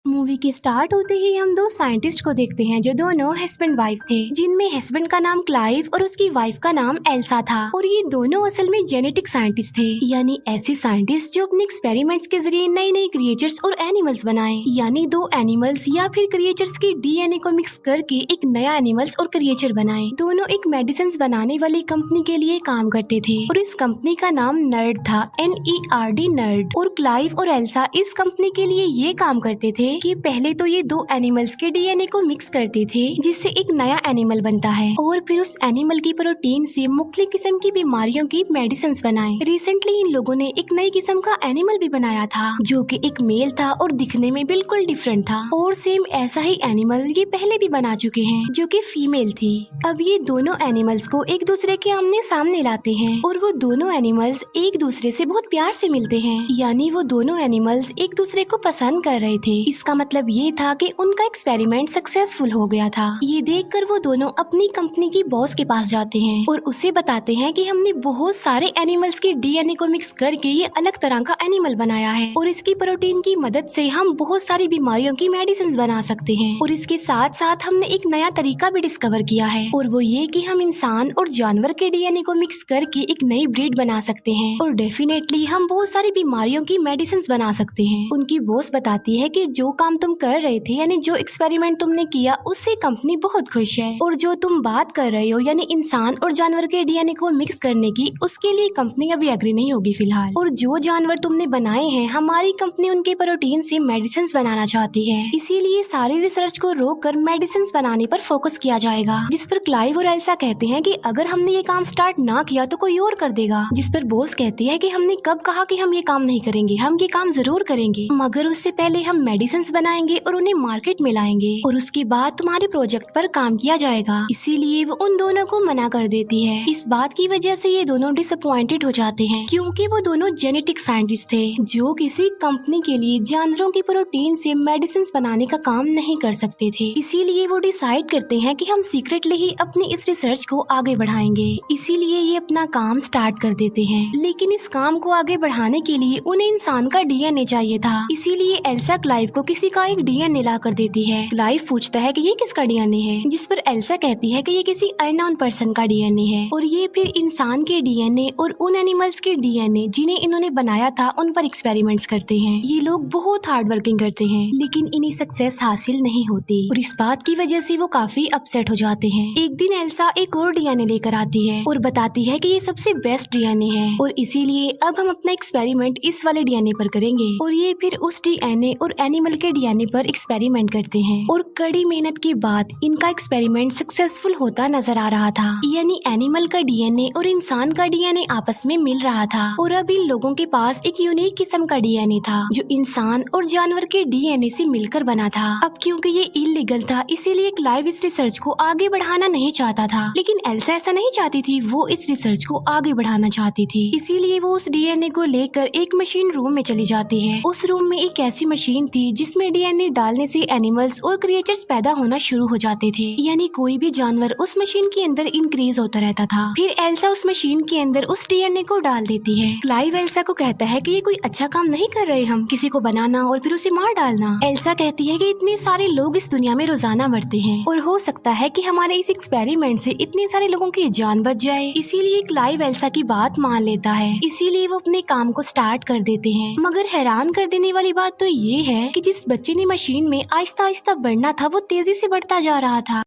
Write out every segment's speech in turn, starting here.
Movie के start होते ही हम दो साइंटिस्ट को देखते हैं जो दोनों हस्बैंड वाइफ थे, जिनमें हस्बैंड का नाम क्लाइव और उसकी वाइफ का नाम एल्सा था। और ये दोनों असल में जेनेटिक साइंटिस्ट थे, यानी ऐसे साइंटिस्ट जो अपने एक्सपेरिमेंट्स के जरिए नई नई क्रिएचर्स और एनिमल्स बनाए, यानी दो एनिमल्स या फिर क्रिएचर्स के डीएनए को मिक्स करके एक नया एनिमल्स और क्रिएचर बनाए। दोनों एक मेडिसिन बनाने वाली कंपनी के लिए काम करते थे और इस कंपनी का नाम नर्ड था, NERD नर्ड। और क्लाइव और एल्सा इस कंपनी के लिए ये काम करते थे कि पहले तो ये दो एनिमल्स के डीएनए को मिक्स करते थे जिससे एक नया एनिमल बनता है, और फिर उस एनिमल की प्रोटीन से मुख्तलिफ किस्म की बीमारियों की मेडिसिन बनाए। रिसेंटली इन लोगों ने एक नई किस्म का एनिमल भी बनाया था जो कि एक मेल था और दिखने में बिल्कुल डिफरेंट था, और सेम ऐसा ही एनिमल ये पहले भी बना चुके हैं जो कि फीमेल थी। अब ये दोनों एनिमल्स को एक दूसरे के आमने सामने लाते हैं और वो दोनों एनिमल्स एक दूसरे से बहुत प्यार से मिलते हैं, यानी वो दोनों एनिमल्स एक दूसरे को पसंद कर रहे थे। इसका मतलब ये था कि उनका एक्सपेरिमेंट सक्सेसफुल हो गया था। ये देखकर वो दोनों अपनी कंपनी की बॉस के पास जाते हैं और उसे बताते हैं कि हमने बहुत सारे एनिमल्स के डीएनए को मिक्स करके ये अलग तरह का एनिमल बनाया है और इसकी प्रोटीन की मदद से हम बहुत सारी बीमारियों की मेडिसिन बना सकते हैं, और इसके साथ साथ हमने एक नया तरीका भी डिस्कवर किया है, और वो ये कि हम इंसान और जानवर के डीएनए को मिक्स करके एक नई ब्रीड बना सकते हैं और डेफिनेटली हम बहुत सारी बीमारियों की मेडिसिन बना सकते हैं। उनकी बॉस बताती है कि जो काम तुम कर रहे थे, यानी जो एक्सपेरिमेंट तुमने किया, उससे कंपनी बहुत खुश है, और जो तुम बात कर रहे हो यानी इंसान और जानवर के डीएनए को मिक्स करने की, उसके लिए कंपनी अभी एग्री नहीं होगी फिलहाल। और जो जानवर तुमने बनाए हैं, हमारी कंपनी उनके प्रोटीन से मेडिसिन बनाना चाहती है, इसीलिए सारी रिसर्च को रोक कर मेडिसिन बनाने पर फोकस किया जाएगा। जिस पर क्लाइव और एल्सा कहते हैं कि अगर हमने ये काम स्टार्ट ना किया तो कोई और कर देगा। जिस पर बॉस कहती है कि हमने कब कहा कि हम ये काम नहीं करेंगे, हम ये काम जरूर करेंगे, मगर उससे पहले हम मेडिसिन बनाएंगे और उन्हें मार्केट में लाएंगे, और उसके बाद तुम्हारे प्रोजेक्ट पर काम किया जाएगा। इसीलिए वो उन दोनों को मना कर देती है। इस बात की वजह से ये दोनों डिसअपॉइंटेड हो जाते हैं, क्योंकि वो दोनों जेनेटिक साइंटिस्ट थे जो किसी कंपनी के लिए जानवरों की प्रोटीन से मेडिसिन बनाने का काम नहीं कर सकते थे। इसीलिए वो डिसाइड करते हैं कि हम सीक्रेटली ही अपनी इस रिसर्च को आगे बढ़ाएंगे। इसीलिए ये अपना काम स्टार्ट कर देते हैं, लेकिन इस काम को आगे बढ़ाने के लिए उन्हें इंसान का डीएनए चाहिए था। इसीलिए एल्सा क्लाइव को किसी का एक डीएनए ला कर देती है। क्लाइव पूछता है कि ये किसका डीएनए है, जिस पर एल्सा कहती है कि ये किसी अननोन पर्सन का डीएनए है, और ये फिर इंसान के डीएनए और उन एनिमल्स के डीएनए जिन्हें इन्होंने बनाया था उन पर एक्सपेरिमेंट्स करते हैं। ये लोग बहुत हार्ड वर्किंग करते हैं, लेकिन इन्हें सक्सेस हासिल नहीं होती, और इस बात की वजह से वो काफी अपसेट हो जाते हैं। एक दिन एल्सा एक और डीएनए लेकर आती है और बताती है कि ये सबसे बेस्ट डीएनए है, और इसीलिए अब हम अपना एक्सपेरिमेंट इस वाले डीएनए पर करेंगे। और ये फिर उस डीएनए और एनिमल के डीएनए पर एक्सपेरिमेंट करते हैं, और कड़ी मेहनत के बाद इनका एक्सपेरिमेंट सक्सेसफुल होता नजर आ रहा था, यानी एनिमल का डीएनए और इंसान का डीएनए आपस में मिल रहा था, और अब इन लोगों के पास एक यूनिक किस्म का डीएनए था जो इंसान और जानवर के डीएनए से मिलकर बना था। अब क्योंकि ये इलीगल था, इसीलिए क्लाइव इस रिसर्च को आगे बढ़ाना नहीं चाहता था, लेकिन एल्सा ऐसा नहीं चाहती थी, वो इस रिसर्च को आगे बढ़ाना चाहती थी। इसीलिए वो उस डीएनए को लेकर एक मशीन रूम में चली जाती है। उस रूम में एक ऐसी मशीन थी जिसमें डीएनए डालने से एनिमल्स और क्रिएचर्स पैदा होना शुरू हो जाते थे, यानी कोई भी जानवर उस मशीन के अंदर इंक्रीज होता रहता था। फिर एल्सा उस मशीन के अंदर उस डीएनए को डाल देती है। क्लाइव एल्सा को कहता है कि ये कोई अच्छा काम नहीं कर रहे हम, किसी को बनाना और फिर उसे मार डालना। एल्सा कहती है कि इतने सारे लोग इस दुनिया में रोजाना मरते हैं, और हो सकता है कि हमारे इस एक्सपेरिमेंट से इतने सारे लोगों की जान बच जाए। इसीलिए क्लाइव एल्सा की बात मान लेता है, इसीलिए वो अपने काम को स्टार्ट कर देते हैं। मगर हैरान कर देने वाली बात तो ये है कि जिस बच्चे ने मशीन में आहिस्ता आहिस्ता बढ़ना था, वो तेजी से बढ़ता जा रहा था।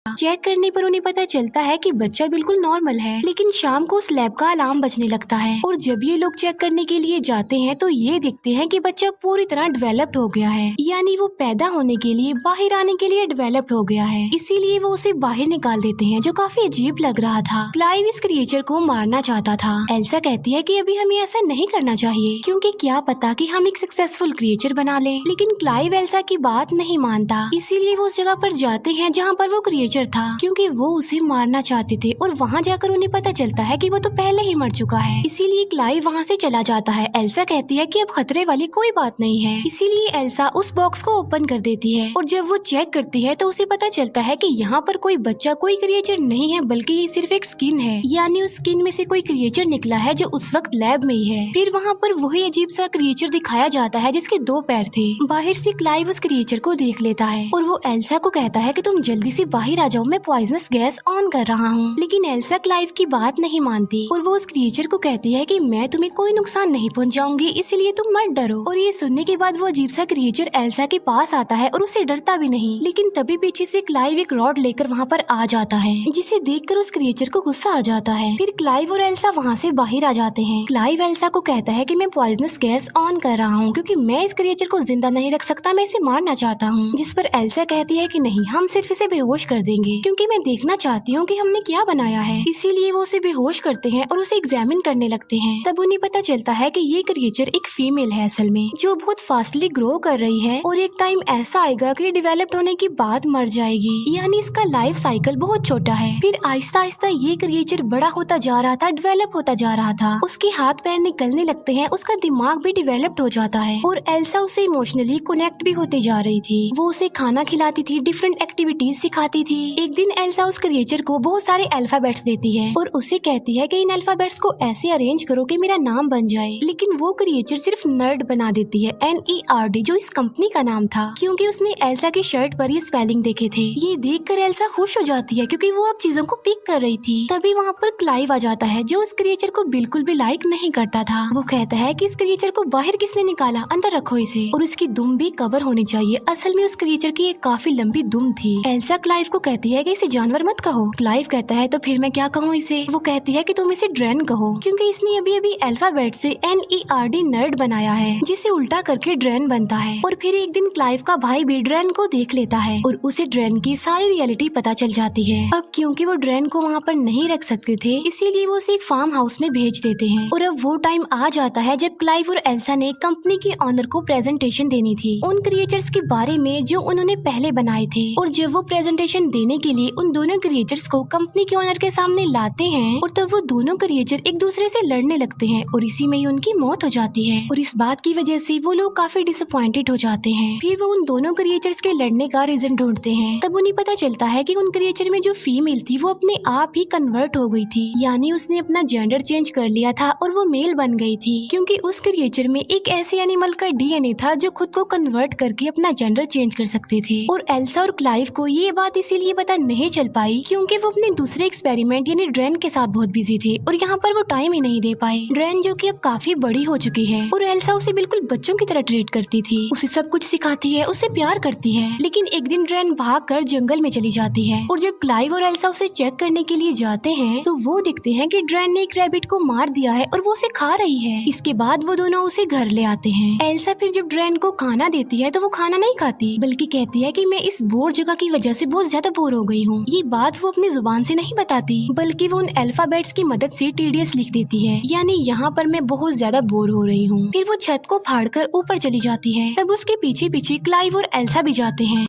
चेक करने पर उन्हें पता चलता है कि बच्चा बिल्कुल नॉर्मल है, लेकिन शाम को उस लैब का अलार्म बजने लगता है, और जब ये लोग चेक करने के लिए जाते हैं तो ये देखते हैं कि बच्चा पूरी तरह डेवलप्ड हो गया है, यानी वो पैदा होने के लिए, बाहर आने के लिए डेवलप्ड हो गया है। इसीलिए वो उसे बाहर निकाल देते हैं, जो काफी अजीब लग रहा था। क्लाइव इस क्रिएचर को मारना चाहता था। एल्सा कहती है कि अभी हमें ऐसा नहीं करना चाहिए, क्योंकि क्या पता कि हम एक सक्सेसफुल क्रिएचर बना लें, लेकिन क्लाइव एल्सा की बात नहीं मानता। इसीलिए वो उस जगह पर जाते हैं जहाँ पर वो क्रिएचर क्रिएचर था, क्योंकि वो उसे मारना चाहते थे और वहाँ जाकर उन्हें पता चलता है कि वो तो पहले ही मर चुका है। इसीलिए क्लाइव वहाँ से चला जाता है। एल्सा कहती है कि अब खतरे वाली कोई बात नहीं है, इसीलिए एल्सा उस बॉक्स को ओपन कर देती है और जब वो चेक करती है तो उसे पता चलता है कि यहाँ पर कोई बच्चा, कोई क्रिएचर नहीं है, बल्कि ये सिर्फ एक स्किन है, यानी उस स्किन में से कोई क्रिएचर निकला है जो उस वक्त लैब में ही है। फिर वहाँ पर वही अजीब सा क्रिएचर दिखाया जाता है जिसके 2 पैर थे। बाहर से क्लाइव उस क्रिएचर को देख लेता है और वो एल्सा को कहता है कि तुम जल्दी से बाहर आ जाओ, मैं पॉइजनस गैस ऑन कर रहा हूँ। लेकिन एल्सा क्लाइव की बात नहीं मानती और वो उस क्रिएचर को कहती है कि मैं तुम्हें कोई नुकसान नहीं पहुँचाऊंगी, इसलिए तुम मत डरो। और ये सुनने के बाद वो अजीब सा क्रिएचर एल्सा के पास आता है और उसे डरता भी नहीं। लेकिन तभी पीछे से क्लाइव एक रॉड लेकर वहाँ पर आ जाता है, जिसे देखकर उस क्रिएचर को गुस्सा आ जाता है। फिर क्लाइव और एल्सा वहाँ से बाहर आ जाते हैं। क्लाइव एल्सा को कहता है कि मैं पॉइजनस गैस ऑन कर रहा हूँ क्योंकि मैं इस क्रिएचर को जिंदा नहीं रख सकता, मैं इसे मारना चाहता हूँ। जिस पर एल्सा कहती है कि नहीं, हम सिर्फ इसे बेहोश कर देंगे क्योंकि मैं देखना चाहती हूँ कि हमने क्या बनाया है। इसीलिए वो उसे बेहोश करते हैं और उसे एग्जामिन करने लगते हैं। तब उन्हें पता चलता है कि ये क्रिएचर एक फीमेल है असल में, जो बहुत फास्टली ग्रो कर रही है और एक टाइम ऐसा आएगा कि डेवलप्ड होने के बाद मर जाएगी, यानी इसका लाइफ साइकिल बहुत छोटा है। फिर आहिस्ता आहिस्ता ये क्रिएचर बड़ा होता जा रहा था, डेवलप होता जा रहा था, उसके हाथ पैर निकलने लगते हैं, उसका दिमाग भी डेवलप्ड हो जाता है और एल्सा उसे इमोशनली कनेक्ट भी होते जा रही थी। वो उसे खाना खिलाती थी, डिफरेंट एक्टिविटीज सिखाती थी। एक दिन एल्सा उस क्रिएचर को बहुत सारे अल्फाबेट्स देती है और उसे कहती है कि इन अल्फाबेट्स को ऐसे अरेंज करो कि मेरा नाम बन जाए। लेकिन वो क्रिएचर सिर्फ नर्ड बना देती है, NERD, जो इस कंपनी का नाम था, क्योंकि उसने एल्सा की शर्ट पर ये स्पेलिंग देखे थे। ये देखकर एल्सा खुश हो जाती है क्योंकि वो अब चीजों को पिक कर रही थी। तभी वहाँ पर क्लाइव आ जाता है जो उस क्रिएचर को बिल्कुल भी लाइक नहीं करता था। वो कहता है कि इस क्रिएचर को बाहर किसने निकाला, अंदर रखो इसे, और इसकी दुम भी कवर होनी चाहिए। असल में उस क्रिएचर की एक काफी लंबी दुम थी। एल्सा क्लाइव को कहती है कि इसे जानवर मत कहो। क्लाइव कहता है तो फिर मैं क्या कहूँ इसे। वो कहती है कि तुम इसे ड्रैन कहो क्योंकि इसने अभी अभी अल्फाबेट से NERD नर्ड बनाया है, जिसे उल्टा करके ड्रैन बनता है। और फिर एक दिन क्लाइव का भाई भी ड्रैन को देख लेता है और उसे ड्रैन की सारी रियलिटी पता चल जाती है। अब क्योंकि वो ड्रैन को वहाँ पर नहीं रख सकते थे, इसीलिए वो उसे एक फार्म हाउस में भेज देते हैं। और अब वो टाइम आ जाता है जब क्लाइव और एल्सा ने कंपनी के ऑनर को प्रेजेंटेशन देनी थी उन क्रिएचर्स के बारे में जो उन्होंने पहले बनाए थे। और जब वो प्रेजेंटेशन देने के लिए उन दोनों क्रिएचर्स को कंपनी के ऑनर के सामने लाते हैं और तब वो दोनों क्रिएचर एक दूसरे से लड़ने लगते हैं और इसी में ही उनकी मौत हो जाती है। और इस बात की वजह से वो लोग काफी डिसअपॉइंटेड हो जाते हैं। फिर वो उन दोनों क्रिएचर्स के लड़ने का रीजन ढूंढते हैं। तब उन्हें पता चलता है कि उन क्रिएचर में जो फीमेल थी वो अपने आप ही कन्वर्ट हो गई थी, यानी उसने अपना जेंडर चेंज कर लिया था और वो मेल बन गई थी, क्योंकि उस क्रिएचर में एक ऐसे एनिमल का DNA था जो खुद को कन्वर्ट करके अपना जेंडर चेंज कर सकते थे। और एल्सा और क्लाइव को ये बात इसीलिए पता नहीं चल पाई क्योंकि वो अपने दूसरे एक्सपेरिमेंट यानी ड्रैन के साथ बहुत बिजी थे और यहाँ पर वो टाइम ही नहीं दे पाए। ड्रैन जो कि अब काफी बड़ी हो चुकी है और एल्सा उसे बिल्कुल बच्चों की तरह ट्रीट करती थी, उसे सब कुछ सिखाती है, उससे प्यार करती है। लेकिन एक दिन ड्रैन भागकर जंगल में चली जाती है और जब क्लाइव और एल्सा उसे चेक करने के लिए जाते हैं तो वो दिखते हैं कि ड्रैन ने एक रैबिट को मार दिया है और वो उसे खा रही है। इसके बाद वो दोनों उसे घर ले आते हैं। एल्सा फिर जब ड्रैन को खाना देती है तो वो खाना नहीं खाती, बल्कि कहती है कि मैं इस बोर जगह की वजह से बहुत ज्यादा बोर हो गई हूँ। ये बात वो अपनी जुबान से नहीं बताती, बल्कि वो उन अल्फाबेट्स की मदद से TDS लिख देती है, यानी यहाँ पर मैं बहुत ज्यादा बोर हो रही हूँ। फिर वो छत को फाड़कर ऊपर चली जाती है। तब उसके पीछे पीछे क्लाइव और एल्सा भी जाते हैं।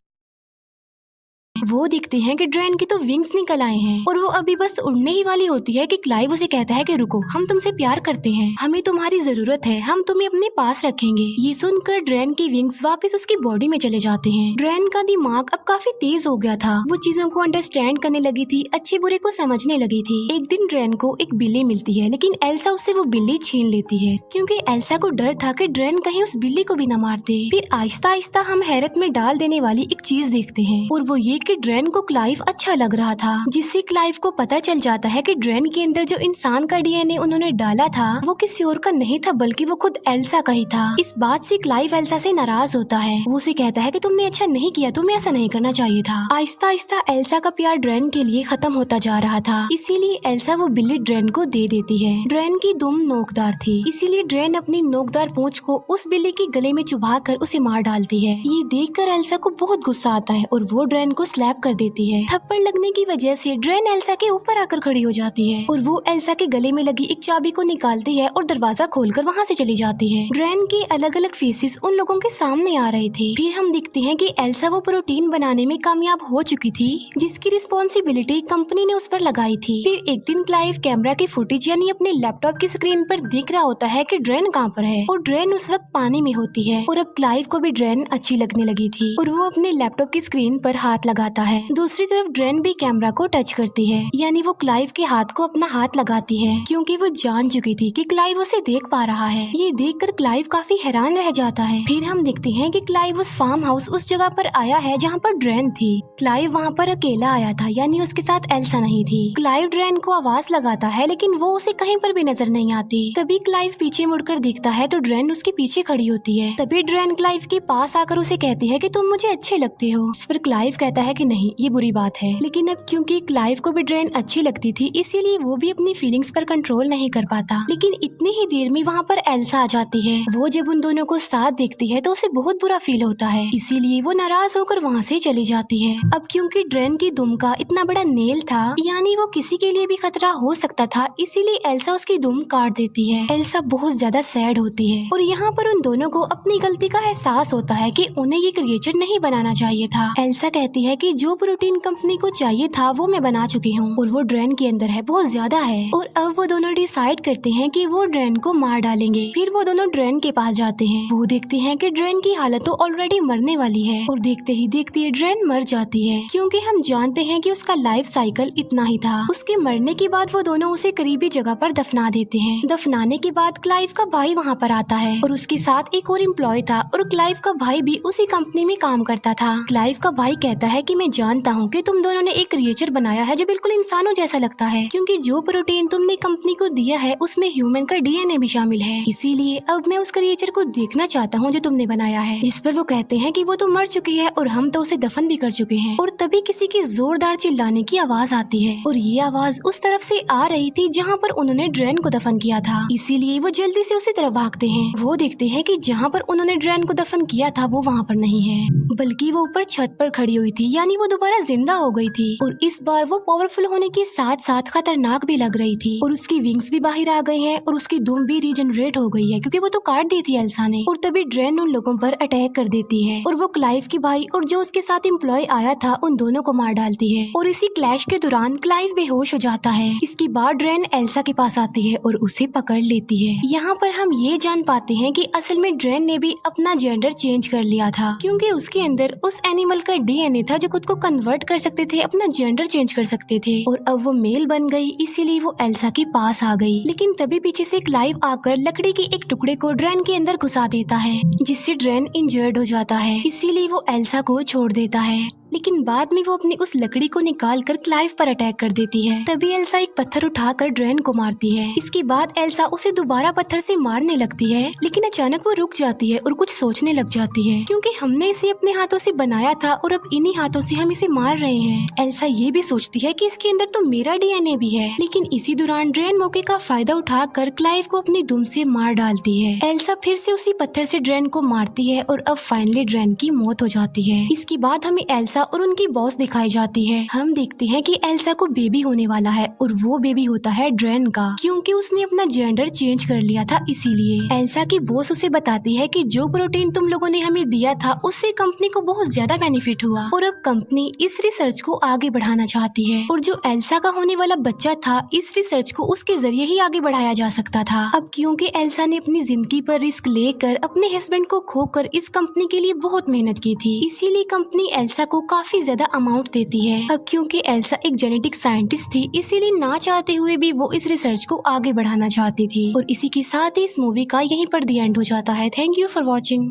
वो देखते हैं कि ड्रैन की तो विंग्स निकल आए हैं और वो अभी बस उड़ने ही वाली होती है कि क्लाइव उसे कहता है कि रुको, हम तुमसे प्यार करते हैं, हमें तुम्हारी जरूरत है, हम तुम्हें अपने पास रखेंगे। ये सुनकर ड्रैन की विंग्स वापस उसकी बॉडी में चले जाते हैं। ड्रैन का दिमाग अब काफी तेज हो गया था, वो चीजों को अंडरस्टैंड करने लगी थी, अच्छे बुरे को समझने लगी थी। एक दिन ड्रैन को एक बिल्ली मिलती है, लेकिन एल्सा उससे वो बिल्ली छीन लेती है क्योंकि एल्सा को डर था कि ड्रैन कहीं उस बिल्ली को भी न मार दे। फिर आहिस्ता आहिस्ता हम हैरत में डाल देने वाली एक चीज देखते हैं और वो ये कि ड्रैन को क्लाइव अच्छा लग रहा था, जिससे क्लाइव को पता चल जाता है कि ड्रैन के अंदर जो इंसान का DNA उन्होंने डाला था वो किसी और का नहीं था, बल्कि वो खुद एल्सा का ही था। इस बात से क्लाइव एल्सा से नाराज होता है। वो उसे कहता है कि तुमने अच्छा नहीं किया, तुम्हें ऐसा नहीं करना चाहिए था। आहिस्ता आहिस्ता एल्सा का प्यार ड्रैन के लिए खत्म होता जा रहा था, इसीलिए एल्सा वो बिल्ली ड्रैन को दे देती है। ड्रैन की दुम नोकदार थी, इसीलिए ड्रैन अपनी नोकदार पूंछ को उस बिल्ली के गले में चुभा कर उसे मार डालती है। ये देखकर एल्सा को बहुत गुस्सा आता है और वो ड्रैन को स्लैप कर देती है। थप्पड़ लगने की वजह से ड्रेन एल्सा के ऊपर आकर खड़ी हो जाती है और वो एल्सा के गले में लगी एक चाबी को निकालती है और दरवाजा खोलकर वहाँ से चली जाती है। ड्रेन के अलग अलग फेसेस उन लोगों के सामने आ रहे थे। फिर हम देखते हैं कि एल्सा वो प्रोटीन बनाने में कामयाब हो चुकी थी जिसकी रिस्पॉन्सिबिलिटी कंपनी ने उस पर लगाई थी। फिर एक दिन क्लाइव कैमरा की फुटेज यानी अपने लैपटॉप की स्क्रीन पर देख रहा होता है कि ड्रेन कहाँ पर है और ड्रेन उस वक्त पानी में होती है और अब क्लाइव को भी ड्रेन अच्छी लगने लगी थी और वो अपने लैपटॉप की स्क्रीन पर हाथ लगाता है। दूसरी तरफ ड्रेन भी कैमरा को टच करती है यानी वो क्लाइव के हाथ को अपना हाथ लगाती है क्योंकि वो जान चुकी थी कि क्लाइव उसे देख पा रहा है। ये देखकर क्लाइव काफी हैरान रह जाता है। फिर हम देखते हैं कि क्लाइव उस फार्म हाउस उस जगह पर आया है जहाँ पर ड्रेन थी। क्लाइव वहाँ पर अकेला आया था यानी उसके साथ एल्सा नहीं थी। क्लाइव ड्रेन को आवाज लगाता है लेकिन वो उसे कहीं पर भी नजर नहीं आती। तभी क्लाइव पीछे मुड़कर देखता है तो ड्रेन उसके पीछे खड़ी होती है। तभी ड्रेन क्लाइव के पास आकर उसे कहती है कि तुम मुझे अच्छे लगते हो। इस पर क्लाइव कहता है कि नहीं ये बुरी बात है। लेकिन अब क्योंकि क्लाइव को भी ड्रेन अच्छी लगती थी इसीलिए वो भी अपनी फीलिंग्स पर कंट्रोल नहीं कर पाता। लेकिन इतनी ही देर में वहाँ पर एल्सा आ जाती है। वो जब उन दोनों को साथ देखती है तो उसे बहुत बुरा फील होता है इसीलिए वो नाराज होकर वहाँ से चली जाती है। अब क्योंकि ड्रेन की दुम का इतना बड़ा नेल था यानी वो किसी के लिए भी खतरा हो सकता था इसीलिए एल्सा उसकी दुम काट देती है। एल्सा बहुत ज्यादा सैड होती है और यहाँ पर उन दोनों को अपनी गलती का एहसास होता है कि उन्हें ये क्रिएचर नहीं बनाना चाहिए था। एल्सा कहती है कि जो प्रोटीन कंपनी को चाहिए था वो मैं बना चुकी हूँ और वो ड्रेन के अंदर है, बहुत ज्यादा है। और अब वो दोनों डिसाइड करते हैं कि वो ड्रेन को मार डालेंगे। फिर वो दोनों ड्रेन के पास जाते हैं। वो देखते हैं कि ड्रेन की हालत तो ऑलरेडी मरने वाली है और देखते ही देखते ड्रेन मर जाती है क्योंकि हम जानते हैं कि उसका लाइफ साइकिल इतना ही था। उसके मरने के बाद वो दोनों उसे करीबी जगह पर दफना देते हैं। दफनाने के बाद क्लाइव का भाई वहाँ पर आता है और उसके साथ एक और एम्प्लॉय था और क्लाइव का भाई भी उसी कंपनी में काम करता था। क्लाइव का भाई कहता है कि मैं जानता हूँ कि तुम दोनों ने एक क्रिएचर बनाया है जो बिल्कुल इंसानों जैसा लगता है क्योंकि जो प्रोटीन तुमने कंपनी को दिया है उसमें ह्यूमन का डीएनए भी शामिल है। इसीलिए अब मैं उस क्रिएचर को देखना चाहता हूँ जो तुमने बनाया है। जिस पर वो कहते हैं कि वो तो मर चुकी है और हम तो उसे दफन भी कर चुके हैं। और तभी किसी की जोरदार चिल्लाने की आवाज आती है और ये आवाज उस तरफ से आ रही थी जहाँ पर उन्होंने ड्रेन को दफन किया था। इसीलिए वो जल्दी से उसी तरफ भागते हैं। वो देखते हैं कि जहाँ पर उन्होंने ड्रेन को दफन किया था वो वहाँ पर नहीं है बल्कि वो ऊपर छत पर खड़ी हुई थी यानी वो दोबारा जिंदा हो गई थी और इस बार वो पावरफुल होने के साथ साथ खतरनाक भी लग रही थी और उसकी विंग्स भी बाहर आ गई हैं और उसकी दुम भी रीजनरेट हो गई है क्योंकि वो तो काट दी थी एल्सा ने। और तभी ड्रेन उन लोगों पर अटैक कर देती है और वो क्लाइव की भाई और जो उसके साथ एम्प्लॉय आया था उन दोनों को मार डालती है और इसी क्लैश के दौरान क्लाइव बेहोश हो जाता है। इसके बाद ड्रेन एल्सा के पास आती है और उसे पकड़ लेती है। यहाँ पर हम ये जान पाते हैं कि असल में ड्रेन ने भी अपना जेंडर चेंज कर लिया था क्योंकि उसके अंदर उस एनिमल का डीएनए था जो खुद को कन्वर्ट कर सकते थे, अपना जेंडर चेंज कर सकते थे और अब वो मेल बन गई इसीलिए वो एल्सा के पास आ गई। लेकिन तभी पीछे से क्लाइव आकर लकड़ी के एक टुकड़े को ड्रेन के अंदर घुसा देता है जिससे ड्रेन इंजर्ड हो जाता है इसीलिए वो एल्सा को छोड़ देता है। लेकिन बाद में वो अपनी उस लकड़ी को निकालकर क्लाइव पर अटैक कर देती है। तभी एल्सा एक पत्थर उठाकर ड्रेन को मारती है। इसके बाद एल्सा उसे दोबारा पत्थर से मारने लगती है लेकिन अचानक वो रुक जाती है और कुछ सोचने लग जाती है क्योंकि हमने इसे अपने हाथों से बनाया था और अब इन्हीं हाथों से हम इसे मार रहे हैं। एल्सा ये भी सोचती है कि इसके अंदर तो मेरा डीएनए भी है। लेकिन इसी दौरान ड्रेन मौके का फायदा उठाकर क्लाइव को अपनी दुम से मार डालती है। एल्सा फिर से उसी पत्थर से ड्रेन को मारती है और अब फाइनली ड्रेन की मौत हो जाती है। इसके बाद हमें एल्सा और उनकी बॉस दिखाई जाती है। हम देखते हैं कि एल्सा को बेबी होने वाला है और वो बेबी होता है ड्रेन का क्योंकि उसने अपना जेंडर चेंज कर लिया था। इसीलिए एल्सा की बॉस उसे बताती है कि जो प्रोटीन तुम लोगों ने हमें दिया था उससे कंपनी को बहुत ज्यादा बेनिफिट हुआ और अब कंपनी इस रिसर्च को आगे बढ़ाना चाहती है और जो एल्सा का होने वाला बच्चा था इस रिसर्च को उसके जरिए ही आगे बढ़ाया जा सकता था। अब क्योंकि एल्सा ने अपनी जिंदगी पर रिस्क लेकर अपने हस्बैंड को खोकर इस कंपनी के लिए बहुत मेहनत की थी इसीलिए कंपनी एल्सा को काफी ज्यादा अमाउंट देती है। अब क्योंकि एल्सा एक जेनेटिक साइंटिस्ट थी इसीलिए ना चाहते हुए भी वो इस रिसर्च को आगे बढ़ाना चाहती थी। और इसी के साथ ही इस मूवी का यहीं पर द एंड हो जाता है। Thank you for watching.